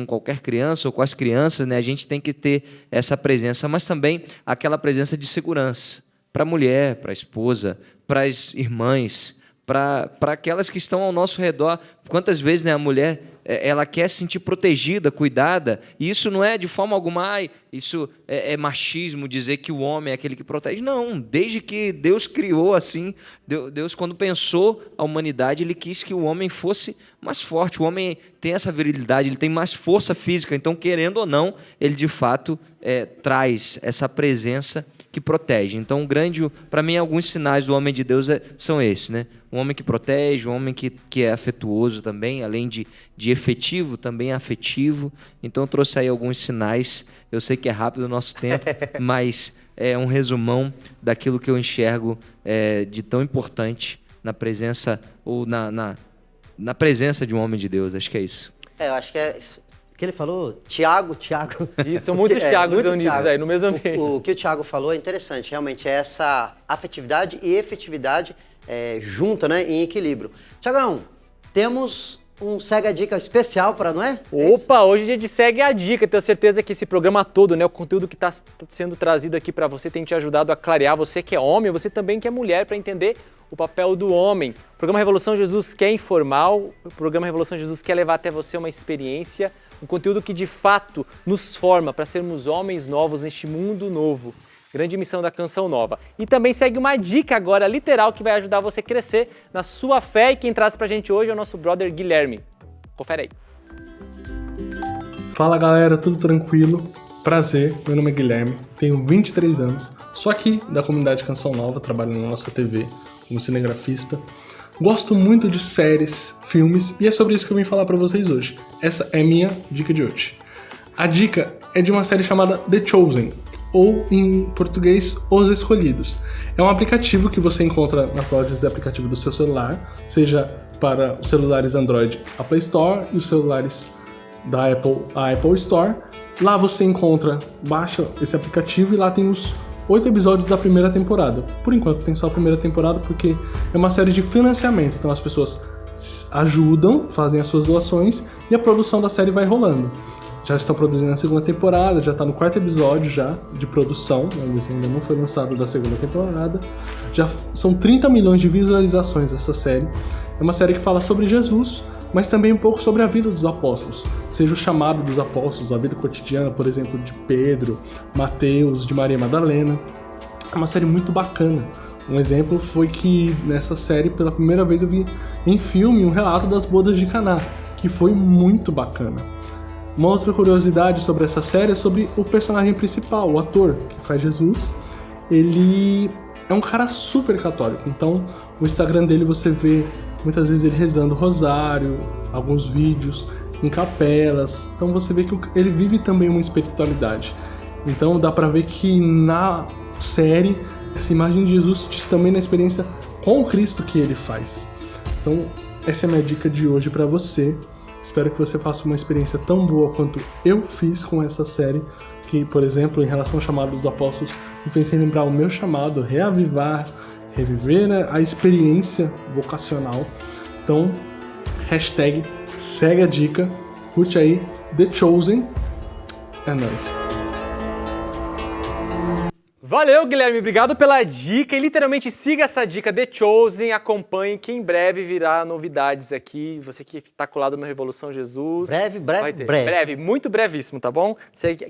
qualquer criança ou com as crianças, né, a gente tem que ter essa presença, mas também aquela presença de segurança para a mulher, para a esposa, para as irmãs, para aquelas que estão ao nosso redor. Quantas vezes, né, a mulher ela quer se sentir protegida, cuidada, e isso não é de forma alguma, isso é machismo, dizer que o homem é aquele que protege. Não, desde que Deus criou assim, Deus quando pensou a humanidade, Ele quis que o homem fosse mais forte. O homem tem essa virilidade, ele tem mais força física, então, querendo ou não, ele de fato traz essa presença que protege. Então, para mim, alguns sinais do homem de Deus são esses, né? Um homem que protege, um homem que é afetuoso também, além de efetivo, também é afetivo. Então, eu trouxe aí alguns sinais. Eu sei que é rápido o nosso tempo, mas é um resumão daquilo que eu enxergo de tão importante na presença, ou na presença de um homem de Deus. Acho que é isso. Eu acho que é o que ele falou, Tiago. Isso, são muitos Tiagos unidos Thiago. Aí no mesmo ambiente. O que o Tiago falou é interessante, realmente, é essa afetividade e efetividade junta, né, em equilíbrio. Tiagão, temos um Segue a Dica especial para, não é? Opa, hoje é dia de Segue a Dica. Tenho certeza que esse programa todo, né, o conteúdo que está sendo trazido aqui para você tem te ajudado a clarear, você que é homem, você também que é mulher, para entender o papel do homem. O programa Revolução Jesus quer informar, o programa Revolução Jesus quer levar até você uma experiência, um conteúdo que de fato nos forma para sermos homens novos neste mundo novo. Grande missão da Canção Nova. E também segue uma dica agora literal que vai ajudar você a crescer na sua fé. E quem traz pra gente hoje é o nosso brother Guilherme. Confere aí. Fala galera, tudo tranquilo? Prazer, meu nome é Guilherme, tenho 23 anos, sou aqui da comunidade Canção Nova, trabalho na nossa TV como cinegrafista. Gosto muito de séries, filmes e é sobre isso que eu vim falar pra vocês hoje. Essa é a minha dica de hoje. A dica é de uma série chamada The Chosen, ou em português, Os Escolhidos. É um aplicativo que você encontra nas lojas de aplicativo do seu celular, seja para os celulares Android, a Play Store, e os celulares da Apple, a Apple Store. Lá você baixa esse aplicativo e lá tem os 8 episódios da primeira temporada. Por enquanto tem só a primeira temporada porque é uma série de financiamento, então as pessoas ajudam, fazem as suas doações e a produção da série vai rolando. Já estão produzindo a segunda temporada, já está no 4º episódio já de produção, mas ainda não foi lançado da segunda temporada. Já são 30 milhões de visualizações essa série. É uma série que fala sobre Jesus, mas também um pouco sobre a vida dos apóstolos. Seja o chamado dos apóstolos, a vida cotidiana, por exemplo, de Pedro, Mateus, de Maria Madalena. É uma série muito bacana. Um exemplo foi que nessa série, pela primeira vez, eu vi em filme um relato das bodas de Caná, que foi muito bacana. Uma outra curiosidade sobre essa série é sobre o personagem principal, o ator que faz Jesus. Ele é um cara super católico, então no Instagram dele você vê muitas vezes ele rezando rosário, alguns vídeos em capelas, então você vê que ele vive também uma espiritualidade. Então dá pra ver que na série essa imagem de Jesus diz também na experiência com o Cristo que ele faz. Então essa é a minha dica de hoje pra você. Espero que você faça uma experiência tão boa quanto eu fiz com essa série, que, por exemplo, em relação ao chamado dos apóstolos, me fez relembrar o meu chamado, reviver, né, a experiência vocacional. Então, hashtag segue a dica, curte aí The Chosen, é nóis. Valeu, Guilherme, obrigado pela dica e literalmente siga essa dica, The Chosen, acompanhe que em breve virá novidades aqui, você que está colado no Revolução Jesus. Breve. Muito brevíssimo, tá bom?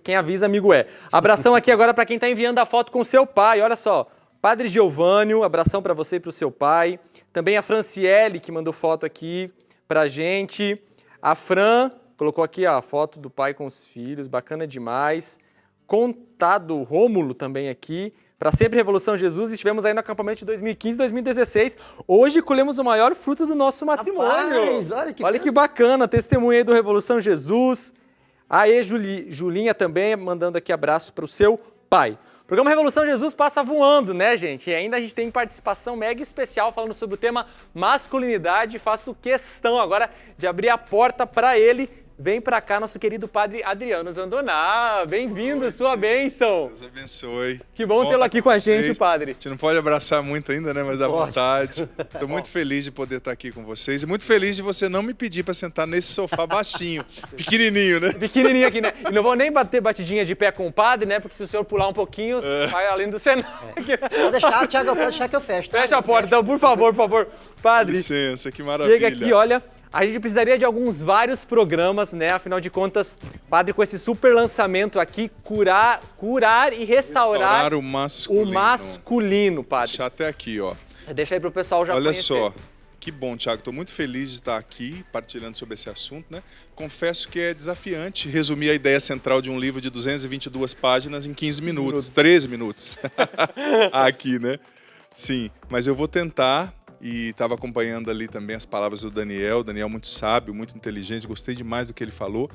Quem avisa, amigo é. Abração aqui agora para quem está enviando a foto com seu pai, olha só, Padre Giovânio, abração para você e para o seu pai, também a Franciele que mandou foto aqui pra gente, a Fran colocou aqui a foto do pai com os filhos, bacana demais. Contado Rômulo também aqui, para sempre Revolução Jesus, estivemos aí no acampamento de 2015 e 2016, hoje colhemos o maior fruto do nosso matrimônio. Rapaz, olha que bacana, testemunha aí do Revolução Jesus. Aê, Julinha também mandando aqui abraço para o seu pai. O programa Revolução Jesus passa voando, né, gente? E ainda a gente tem participação mega especial falando sobre o tema masculinidade. Faço questão agora de abrir a porta para ele. Vem pra cá nosso querido padre Adriano Zandoná. Bem-vindo, sua bênção. Deus abençoe. Que bom tê-lo aqui com a gente, padre. A gente não pode abraçar muito ainda, né? Mas à vontade. Estou muito feliz de poder estar aqui com vocês. E muito feliz de você não me pedir para sentar nesse sofá baixinho. Pequenininho, né? Pequenininho aqui, né? E não vou nem bater batidinha de pé com o padre, né? Porque se o senhor pular um pouquinho, vai além do cenário. Pode deixar, Thiago, pode deixar que eu fecho. Tá? Fecha a porta, então, por favor. Padre. Licença, que maravilha. Chega aqui, olha. A gente precisaria de vários programas, né? Afinal de contas, padre, com esse super lançamento aqui, curar e restaurar o masculino. O masculino, padre. Deixar até aqui, ó. Deixa aí pro pessoal já conhecer. Olha só, que bom, Thiago. Estou muito feliz de estar aqui partilhando sobre esse assunto, né? Confesso que é desafiante resumir a ideia central de um livro de 222 páginas em 15 minutos, 13 minutos. Aqui, né? Sim, mas eu vou tentar. E estava acompanhando ali também as palavras do Daniel. Daniel muito sábio, muito inteligente, gostei demais do que ele falou.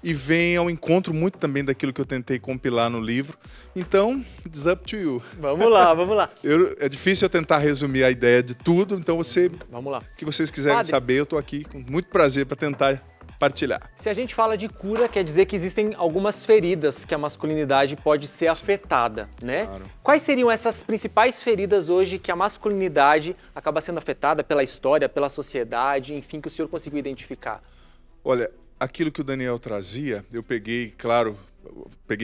E vem ao encontro muito também daquilo que eu tentei compilar no livro. Então, it's up to you. Vamos lá. É difícil eu tentar resumir a ideia de tudo, então Vamos lá. O que vocês quiserem padre, saber, eu estou aqui com muito prazer para tentar partilhar. Se a gente fala de cura, quer dizer que existem algumas feridas que a masculinidade pode ser afetada, né? Claro. Quais seriam essas principais feridas hoje que a masculinidade acaba sendo afetada pela história, pela sociedade, enfim, que o senhor conseguiu identificar? Olha, aquilo que o Daniel trazia, eu peguei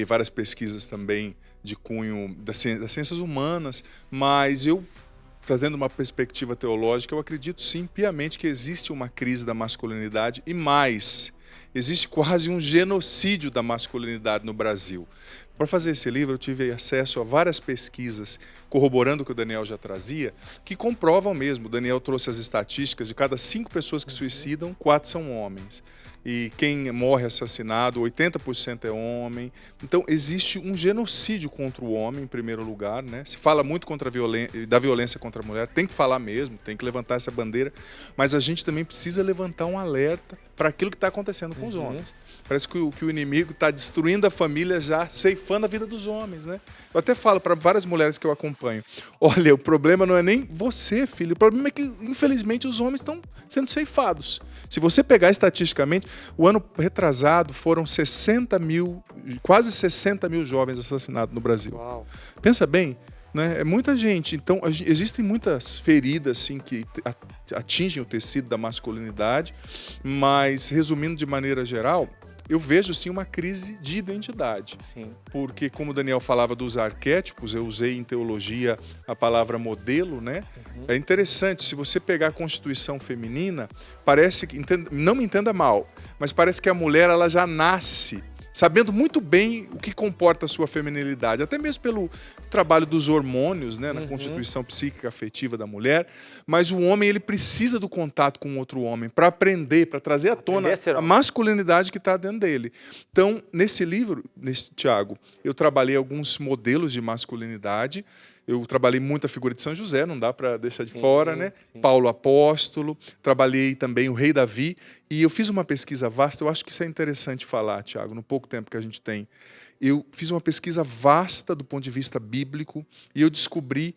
várias pesquisas também de cunho das ciências humanas, mas eu trazendo uma perspectiva teológica, eu acredito sim, piamente, que existe uma crise da masculinidade e mais, existe quase um genocídio da masculinidade no Brasil. Para fazer esse livro, eu tive acesso a várias pesquisas, corroborando o que o Daniel já trazia, que comprovam mesmo. O Daniel trouxe as estatísticas de cada 5 pessoas que suicidam, 4 são homens. E quem morre assassinado, 80% é homem. Então, existe um genocídio contra o homem, em primeiro lugar, né? Se fala muito da violência contra a mulher, tem que falar mesmo, tem que levantar essa bandeira, mas a gente também precisa levantar um alerta para aquilo que está acontecendo com os homens. Parece que o inimigo está destruindo a família, já ceifando a vida dos homens, né? Eu até falo para várias mulheres que eu acompanho, olha, o problema não é nem você, filho, o problema é que, infelizmente, os homens estão sendo ceifados. Se você pegar estatisticamente, o ano retrasado foram quase 60 mil jovens assassinados no Brasil. Uau. Pensa bem, né? É muita gente. Então, existem muitas feridas assim, que atingem o tecido da masculinidade, mas, resumindo de maneira geral, eu vejo sim uma crise de identidade. Sim. Porque, como o Daniel falava dos arquétipos, eu usei em teologia a palavra modelo, né? É interessante, se você pegar a Constituição feminina, parece que, não me entenda mal, mas parece que a mulher ela já nasce sabendo muito bem o que comporta a sua feminilidade, até mesmo pelo trabalho dos hormônios, né, na constituição psíquica afetiva da mulher, mas o homem ele precisa do contato com outro homem para aprender, para trazer à tona a masculinidade que está dentro dele. Então, nesse livro, Tiago, eu trabalhei alguns modelos de masculinidade. Eu trabalhei muito a figura de São José, não dá para deixar de fora, né? Sim. Paulo Apóstolo, trabalhei também o rei Davi, e eu fiz uma pesquisa vasta, eu acho que isso é interessante falar, Tiago, no pouco tempo que a gente tem. Eu fiz uma pesquisa vasta do ponto de vista bíblico, e eu descobri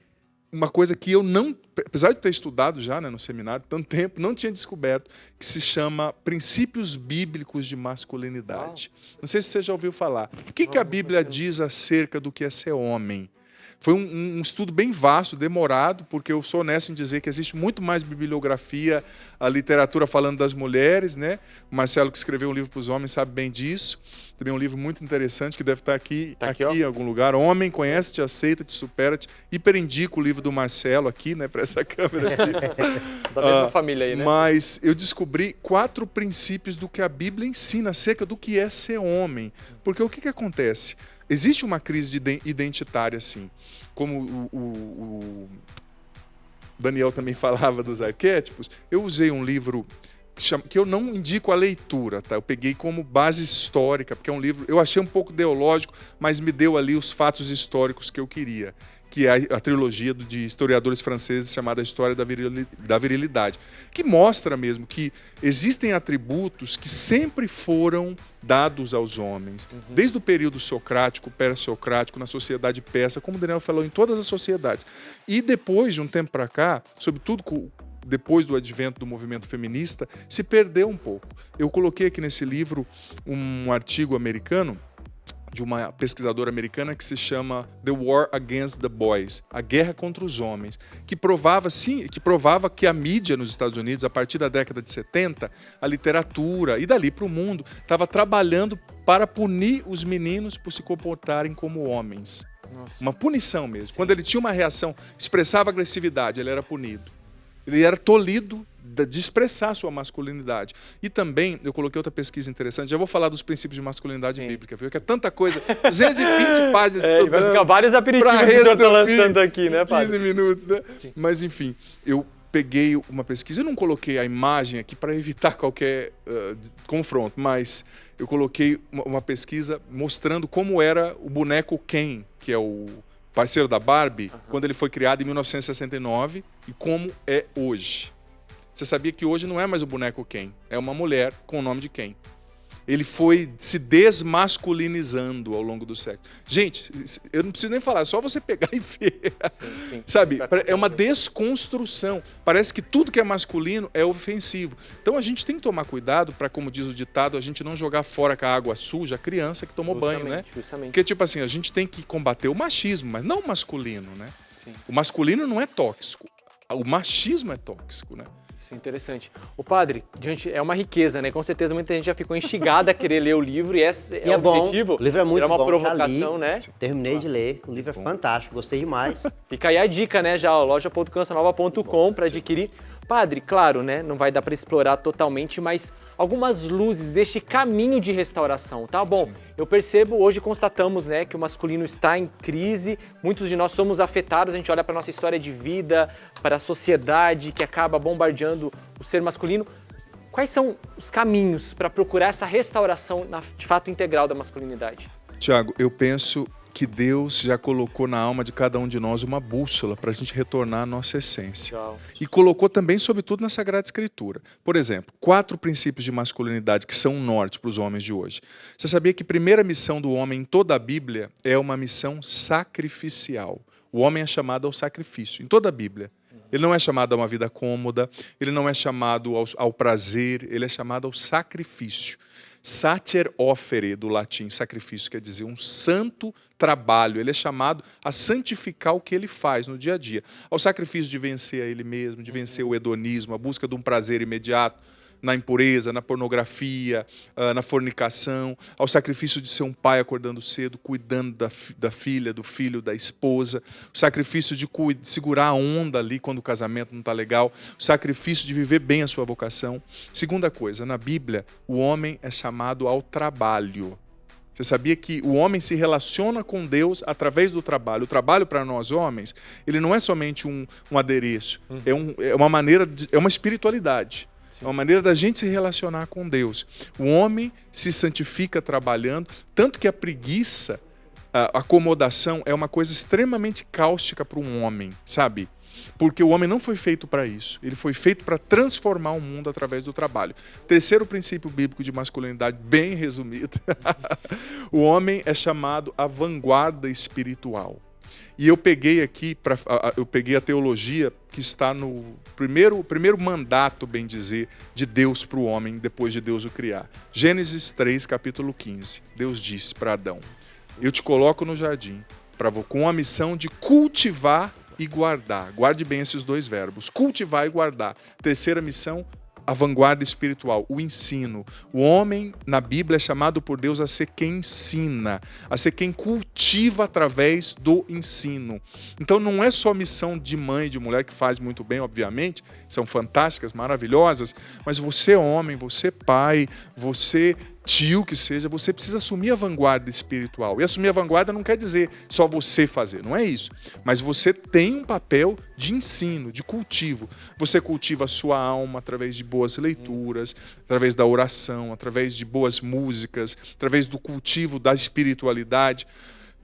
uma coisa que eu não, apesar de ter estudado já, né, no seminário, tanto tempo, não tinha descoberto, que se chama Princípios Bíblicos de Masculinidade. Não sei se você já ouviu falar. O que a Bíblia diz acerca do que é ser homem? Foi um estudo bem vasto, demorado, porque eu sou honesto em dizer que existe muito mais bibliografia, a literatura falando das mulheres, né? O Marcelo, que escreveu um livro para os homens, sabe bem disso. Também um livro muito interessante, que deve estar aqui em algum lugar. Homem, conhece-te, aceita-te, supera-te. Hiperindico o livro do Marcelo aqui, né? Para essa câmera aqui. Da mesma família aí, né? Mas eu descobri 4 princípios do que a Bíblia ensina acerca do que é ser homem. Porque o que acontece? Existe uma crise identitária, sim. Como o Daniel também falava dos arquétipos, eu usei um livro que eu não indico a leitura, tá? Eu peguei como base histórica, porque é um livro, eu achei um pouco ideológico, mas me deu ali os fatos históricos que eu queria, que é a trilogia de historiadores franceses chamada História da Virilidade, que mostra mesmo que existem atributos que sempre foram dados aos homens, desde o período socrático, pré-socrático, na sociedade persa, como o Daniel falou, em todas as sociedades. E depois de um tempo para cá, sobretudo depois do advento do movimento feminista, se perdeu um pouco. Eu coloquei aqui nesse livro um artigo americano, de uma pesquisadora americana que se chama The War Against the Boys, a guerra contra os homens, que provava que a mídia nos Estados Unidos, a partir da década de 70, a literatura e dali para o mundo, estava trabalhando para punir os meninos por se comportarem como homens. Nossa. Uma punição mesmo. Sim. Quando ele tinha uma reação, expressava agressividade, ele era punido. Ele era tolhido de expressar sua masculinidade. E também, eu coloquei outra pesquisa interessante, já vou falar dos princípios de masculinidade bíblica, viu? Que é tanta coisa, 220 páginas estudando. Vai ficar vários aperitivos que o senhor está lançando aqui, né, padre? 15 minutos, né? Sim. Mas, enfim, eu peguei uma pesquisa, eu não coloquei a imagem aqui para evitar qualquer confronto, mas eu coloquei uma pesquisa mostrando como era o boneco Ken, que é o parceiro da Barbie, quando ele foi criado em 1969 e como é hoje. Você sabia que hoje não é mais o boneco Ken, é uma mulher com o nome de Ken. Ele foi se desmasculinizando ao longo do século. Gente, eu não preciso nem falar, é só você pegar e ver. Sim. Sabe, é uma desconstrução. Parece que tudo que é masculino é ofensivo. Então a gente tem que tomar cuidado para, como diz o ditado, a gente não jogar fora com a água suja a criança que tomou banho, né? Justamente. Porque, tipo assim, a gente tem que combater o machismo, mas não o masculino, né? Sim. O masculino não é tóxico, o machismo é tóxico, né? Isso é interessante. O padre, é uma riqueza, né? Com certeza muita gente já ficou instigada a querer ler o livro e esse é o objetivo. O livro é muito bom. Uma provocação, né? Terminei de ler. O livro é fantástico, gostei demais. Fica aí a dica, né? Já loja.cançãonova.com para adquirir. Padre, claro, né? Não vai dar para explorar totalmente, mas algumas luzes deste caminho de restauração, tá bom? Sim. Eu percebo, hoje constatamos, né, que o masculino está em crise, muitos de nós somos afetados, a gente olha para a nossa história de vida, para a sociedade que acaba bombardeando o ser masculino. Quais são os caminhos para procurar essa restauração, de fato, integral da masculinidade? Tiago, eu penso que Deus já colocou na alma de cada um de nós uma bússola para a gente retornar à nossa essência. Legal. E colocou também, sobretudo, na Sagrada Escritura. Por exemplo, 4 princípios de masculinidade que são um norte para os homens de hoje. Você sabia que a primeira missão do homem em toda a Bíblia é uma missão sacrificial? O homem é chamado ao sacrifício, em toda a Bíblia. Ele não é chamado a uma vida cômoda, ele não é chamado ao prazer, ele é chamado ao sacrifício. Sacer offere, do latim, sacrifício, quer dizer um santo trabalho. Ele é chamado a santificar o que ele faz no dia a dia. Ao sacrifício de vencer a ele mesmo, de vencer o hedonismo, a busca de um prazer imediato, na impureza, na pornografia, na fornicação, ao sacrifício de ser um pai acordando cedo, cuidando da filha, do filho, da esposa, o sacrifício de segurar a onda ali quando o casamento não está legal, o sacrifício de viver bem a sua vocação. Segunda coisa, na Bíblia, o homem é chamado ao trabalho. Você sabia que o homem se relaciona com Deus através do trabalho? O trabalho para nós homens, ele não é somente um adereço, é uma maneira, é uma espiritualidade. É uma maneira da gente se relacionar com Deus. O homem se santifica trabalhando, tanto que a preguiça, a acomodação é uma coisa extremamente cáustica para um homem, sabe? Porque o homem não foi feito para isso. Ele foi feito para transformar o mundo através do trabalho. Terceiro princípio bíblico de masculinidade, bem resumido. O homem é chamado à vanguarda espiritual. E eu peguei aqui, eu peguei a teologia que está no primeiro mandato, bem dizer, de Deus para o homem, depois de Deus o criar. Gênesis 3, capítulo 15. Deus disse para Adão: eu te coloco no jardim com a missão de cultivar e guardar. Guarde bem esses dois verbos, cultivar e guardar. Terceira missão, a vanguarda espiritual, o ensino. O homem, na Bíblia, é chamado por Deus a ser quem ensina, a ser quem cultiva através do ensino. Então não é só missão de mãe e de mulher, que faz muito bem, obviamente, são fantásticas, maravilhosas, mas você homem, você pai, você tio que seja, você precisa assumir a vanguarda espiritual. E assumir a vanguarda não quer dizer só você fazer, não é isso. Mas você tem um papel de ensino, de cultivo. Você cultiva a sua alma através de boas leituras, através da oração, através de boas músicas, através do cultivo da espiritualidade,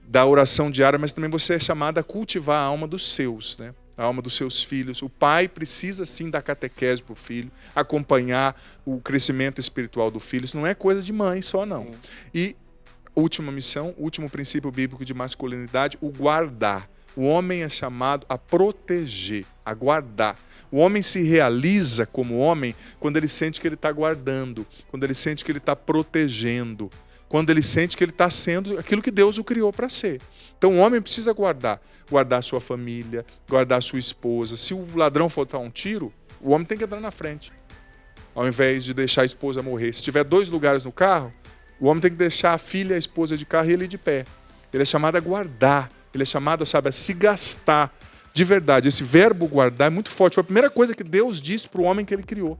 da oração diária, mas também você é chamado a cultivar a alma dos seus, né? A alma dos seus filhos. O pai precisa sim dar catequese para o filho, acompanhar o crescimento espiritual do filho. Isso não é coisa de mãe só, não. Sim. E última missão, último princípio bíblico de masculinidade, o guardar. O homem é chamado a proteger, a guardar. O homem se realiza como homem quando ele sente que ele está guardando, quando ele sente que ele está protegendo, quando ele sente que ele está sendo aquilo que Deus o criou para ser. Então o homem precisa guardar a sua família, guardar a sua esposa. Se o ladrão for dar um tiro, o homem tem que entrar na frente, ao invés de deixar a esposa morrer. Se tiver 2 lugares no carro, o homem tem que deixar a filha, a esposa de carro e ele de pé. Ele é chamado a guardar, ele é chamado, sabe, a se gastar. De verdade, esse verbo guardar é muito forte. Foi a primeira coisa que Deus disse para o homem que ele criou.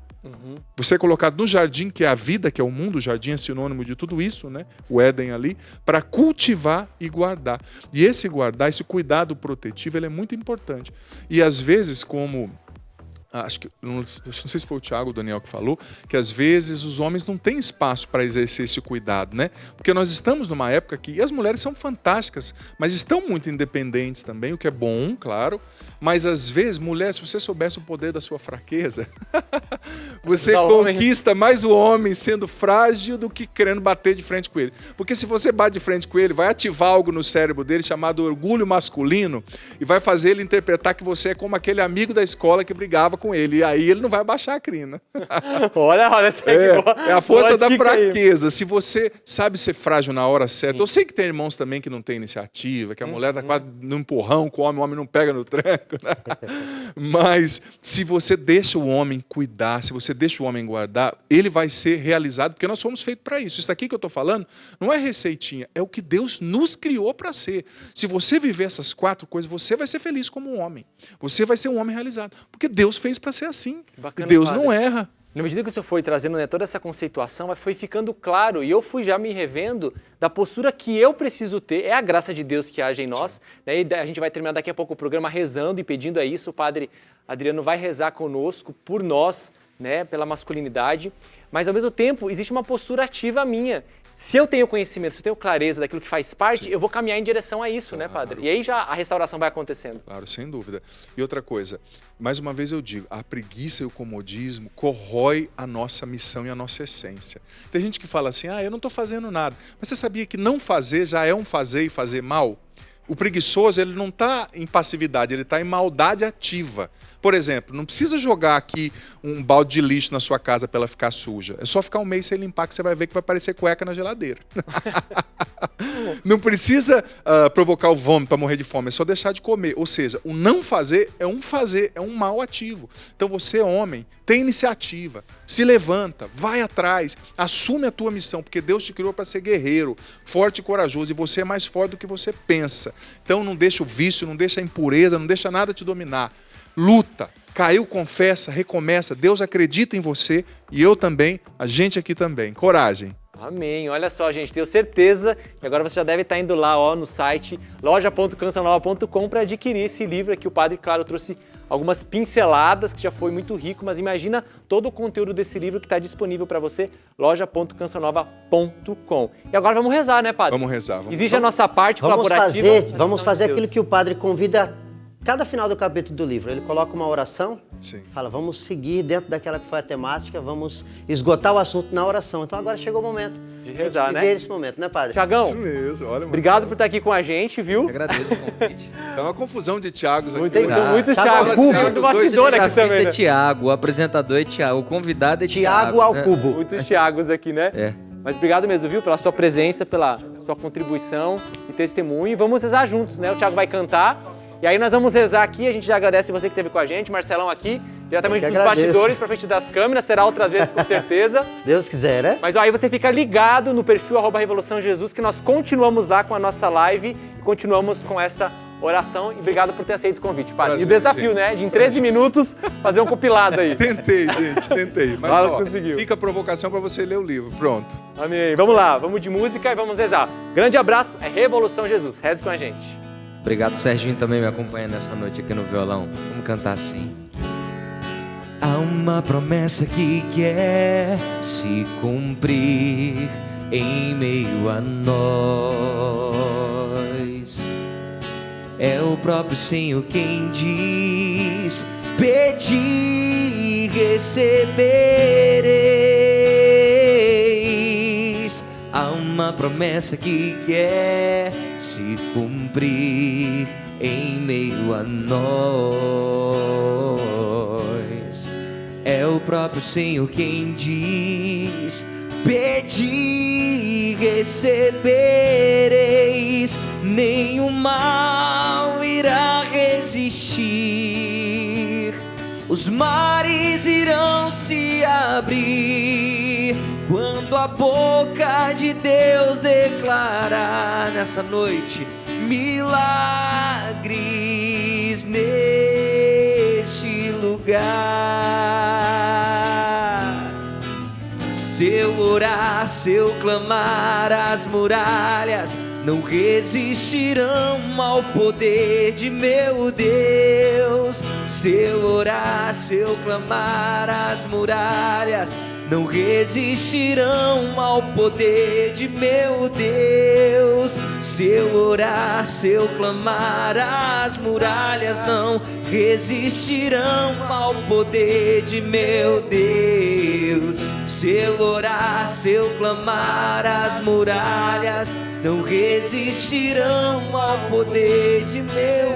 Você é colocado no jardim, que é a vida, que é o mundo. O jardim é sinônimo de tudo isso, né? O Éden ali, para cultivar e guardar. E esse guardar, esse cuidado protetivo, ele é muito importante. E às vezes, como... não sei se foi o Tiago ou o Daniel que falou, que às vezes os homens não têm espaço para exercer esse cuidado, né? Porque nós estamos numa época que as mulheres são fantásticas, mas estão muito independentes também, o que é bom, claro. Mas às vezes, mulher, se você soubesse o poder da sua fraqueza, você conquista mais o homem sendo frágil do que querendo bater de frente com ele. Porque se você bate de frente com ele, vai ativar algo no cérebro dele chamado orgulho masculino e vai fazer ele interpretar que você é como aquele amigo da escola que brigava com ele. E aí ele não vai baixar a crina. olha, é a força da fraqueza. Aí. Se você sabe ser frágil na hora certa, sim. Eu sei que tem irmãos também que não tem iniciativa, que a mulher tá quase no empurrão com o homem não pega no tranco. Né? Mas se você deixa o homem cuidar, se você deixa o homem guardar, ele vai ser realizado, porque nós fomos feitos para isso. Isso aqui que eu estou falando não é receitinha, é o que Deus nos criou para ser. Se você viver essas 4 coisas, você vai ser feliz como um homem. Você vai ser um homem realizado, porque Deus fez para ser assim. Bacana, Deus padre. Não erra. Na medida que o senhor foi trazendo, né, toda essa conceituação, foi ficando claro, e eu fui já me revendo da postura que eu preciso ter. É a graça de Deus que age em nós, né? E a gente vai terminar daqui a pouco o programa rezando e pedindo a isso. O padre Adriano vai rezar conosco, por nós, né, pela masculinidade, mas ao mesmo tempo existe uma postura ativa minha. Se eu tenho conhecimento, se eu tenho clareza daquilo que faz parte, sim. Eu vou caminhar em direção a isso, claro. Né, padre? E aí já a restauração vai acontecendo. Claro, sem dúvida. E outra coisa, mais uma vez eu digo, a preguiça e o comodismo corrói a nossa missão e a nossa essência. Tem gente que fala assim, eu não estou fazendo nada. Mas você sabia que não fazer já é um fazer e fazer mal? O preguiçoso, ele não está em passividade, ele está em maldade ativa. Por exemplo, não precisa jogar aqui um balde de lixo na sua casa para ela ficar suja. É só ficar um mês sem limpar que você vai ver que vai parecer cueca na geladeira. Não precisa provocar o vômito para morrer de fome, é só deixar de comer. Ou seja, o não fazer, é um mal ativo. Então você, homem, tem iniciativa, se levanta, vai atrás, assume a tua missão, porque Deus te criou para ser guerreiro, forte e corajoso, e você é mais forte do que você pensa. Então não deixa o vício, não deixa a impureza, não deixa nada te dominar. Luta, caiu, confessa, recomeça. Deus acredita em você e eu também, a gente aqui também. Coragem. Amém. Olha só, gente, tenho certeza que agora você já deve estar indo lá no site loja.cançãonova.com para adquirir esse livro aqui. O padre, claro, trouxe algumas pinceladas que já foi muito rico, mas imagina todo o conteúdo desse livro que está disponível para você, loja.cançãonova.com. E agora vamos rezar, né, padre? Vamos rezar. Existe a nossa parte colaborativa. Vamos fazer aquilo que o padre convida. Cada final do capítulo do livro, ele coloca uma oração, sim. Fala, vamos seguir dentro daquela que foi a temática, vamos esgotar o assunto na oração. Então agora chegou o momento De rezar, né? Viver esse momento, né, padre? Tiagão, Isso mesmo, olha, obrigado por estar aqui com a gente, viu? Eu agradeço o convite. É uma confusão de Thiagos aqui. Tem né? muitos Tá Thiago, bom, cubo Thiago, do os dois bastidor aqui Cinegrafista também, é né? Thiago, o apresentador é Thiago, o convidado é Thiago. Tiago ao né? cubo. Muitos Thiagos aqui, né? É. Mas obrigado mesmo, viu? Pela sua presença, pela sua contribuição e testemunho. E vamos rezar juntos, né? O Thiago vai cantar. E aí nós vamos rezar aqui. A gente já agradece você que esteve com a gente, Marcelão aqui, diretamente Eu dos que agradeço. bastidores, pra frente das câmeras. Será outras vezes, com certeza. Deus quiser, né? Mas ó, aí você fica ligado no perfil @Revolução Jesus, que nós continuamos lá com a nossa live e continuamos com essa oração. E obrigado por ter aceito o convite, padre. Prazer, E o desafio, gente. né? De em 13 minutos fazer um compilado aí. Tentei, gente, tentei. Mas Fala, ó, conseguiu. fica a provocação para você ler o livro. Pronto. Amém. Vamos lá, vamos de música e vamos rezar. Grande abraço, é Revolução Jesus. Reze com a gente. Obrigado, Serginho, também me acompanha nessa noite aqui no violão. Vamos cantar assim. Há uma promessa que quer se cumprir em meio a nós. É o próprio Senhor quem diz: pedi, recebereis. Há uma promessa que quer se cumprir em meio a nós. É o próprio Senhor quem diz: pedi, recebereis. Nenhum mal irá resistir. Os mares irão se abrir quando a boca de Deus declarar nessa noite milagres neste lugar. Se eu orar, se eu clamar, as muralhas não resistirão ao poder de meu Deus. Se eu orar, se eu clamar, as muralhas não resistirão ao poder de meu Deus. Se eu orar, se eu clamar, as muralhas não resistirão ao poder de meu Deus. Se eu orar, se eu clamar, as muralhas não resistirão ao poder de meu